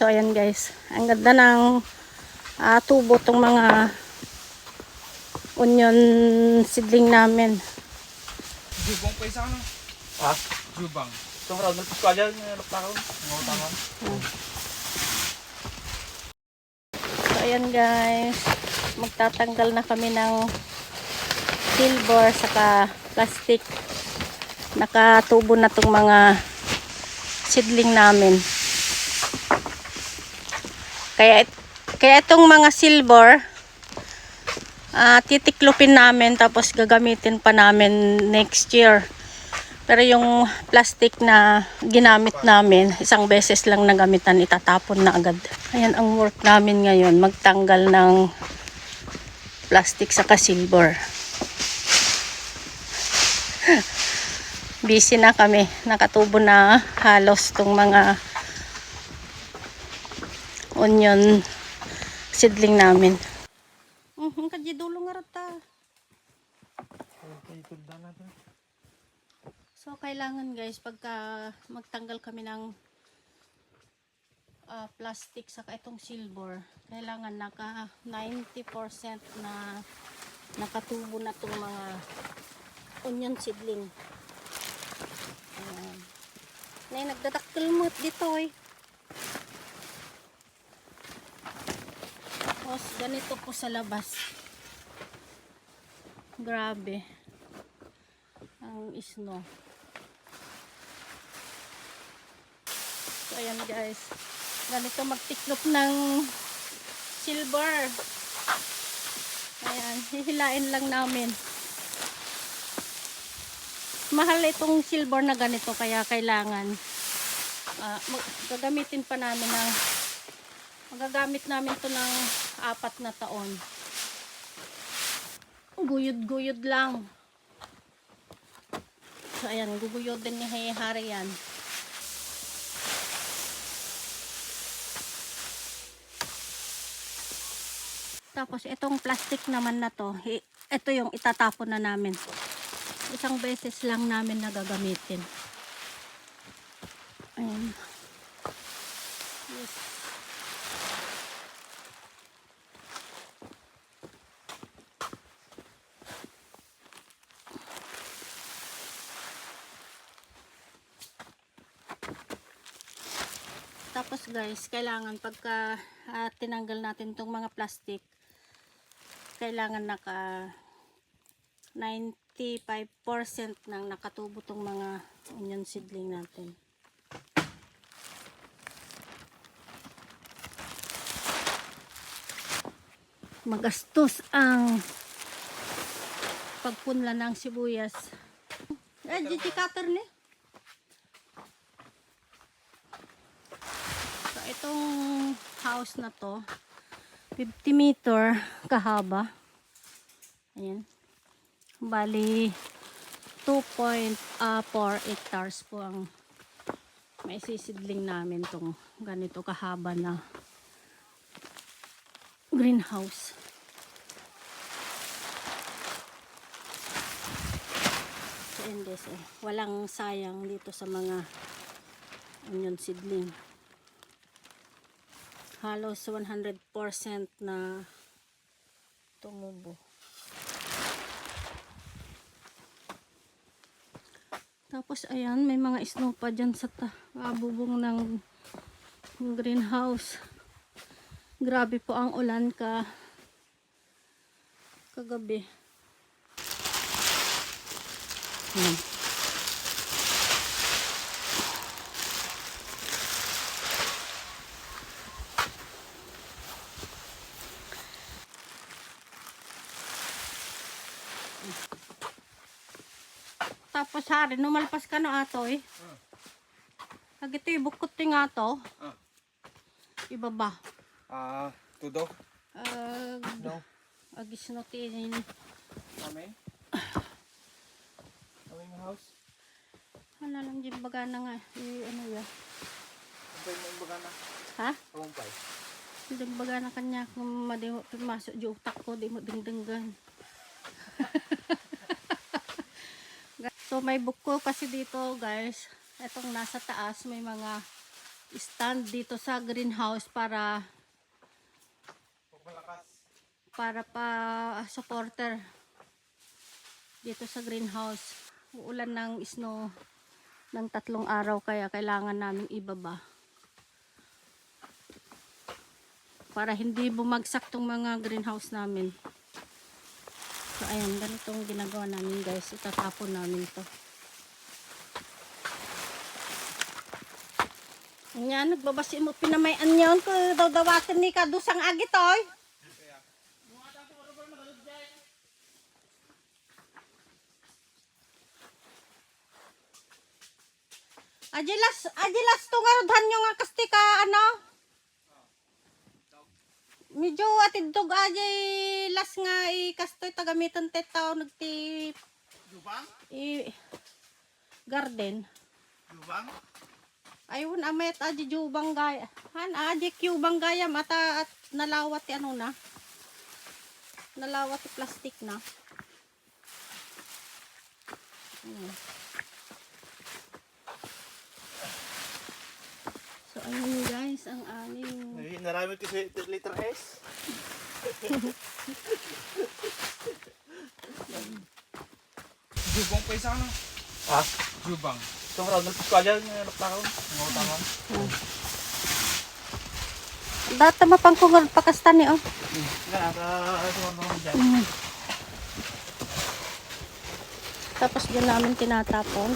So ayan guys, ang ganda ng tubo tong mga onion seedling namin. Jubang pa isa ano? Ha? Jubang. Itong round ng puskalya, nalapakaw. Nangautang. So ayan guys, magtatanggal na kami ng silver saka plastic. Nakatubo na tong mga seedling namin. Kaya itong mga silver titiklopin namin tapos gagamitin pa namin next year. Pero yung plastic na ginamit namin, isang beses lang nagamitan, itatapon na agad. Ayan ang work namin ngayon, magtanggal ng plastic saka silver. Busy na kami, nakatubo na halos tong mga onion seedling namin. Kadya dulo nga rata. So kailangan guys, pagka magtanggal kami ng plastic saka itong silver, kailangan naka 90% na nakatubo na itong mga onion seedling. Ayan. Nay, nagdadakkel mo dito eh. Tapos ganito po sa labas. Grabe ang snow. So ayan guys, ganito magtiklop ng silver. Ayan, hihilain lang namin. Mahal itong silver na ganito, kaya kailangan gagamitin pa namin ng magagamit namin to ng 4 na taon. Guyod-guyod lang. So ayan, guguyod din ni Hari yan. Tapos itong plastic naman na to, ito yung itatapon na namin. Isang beses lang namin nagagamitin. Ayan. Yes. Tapos guys, kailangan pagka tinanggal natin tong mga plastic, kailangan naka 95% nang nakatubo tong mga onion seedling natin. Magastos ang pagpunla ng sibuyas. GG cutter ni. So itong house na to, 50 meter kahaba. Ayan. Bali 2.4 hectares po ang may sisidling namin tong ganito kahaba na greenhouse. So yun guys, walang sayang dito sa mga onion seedling. Halos 100% na tumubo. Tapos ayan, may mga snow pa dyan sa bubong ng greenhouse. Grabe po ang ulan kagabi. Tapos hari, numalpas ka no ato eh. Pag ito ibukot yung ato. Ibaba. Tudo? No. Agis no tinin. Kami? Kami ng house? Ano lang yung baga na nga. Ano yan? Kumpay mo yung baga na? Ha? Kumpay. Yung baga na kanya. Kung masok yung utak ko, di mo dingdinggan. So may buko kasi dito guys. Itong nasa taas may mga stand dito sa greenhouse para pa supporter dito sa greenhouse. Uulan ng snow ng 3 araw kaya kailangan namin ibaba para hindi bumagsak tong mga greenhouse namin. So ayan, ganitong ginagawa namin guys. Itatapon namin to. Nga, nagbabasi mo pinamayan niyon ko daw dawatin ni kadusang agitoy. Ajilas to nga rodhan nyo nga kasti ka ano. Medyo atidog ajilas nga ikastoy tagamiton tetaw nagti Jubang? garden. Jubang? Ayun amet aji jubang gaya. Han aji kubang gaya mata at nalawat ti ano na. Nalawat ti plastic na. So ayun guys ang aming Narami kasi liter S. Jubang pa isa ano? Ah, Jubang. ito raw ng Pascual yan. Nalap na ako. Nangautang. data mapangkungan pakastan ni oh. Nga, nasa dyan. Tapos dyan namin tinatapon.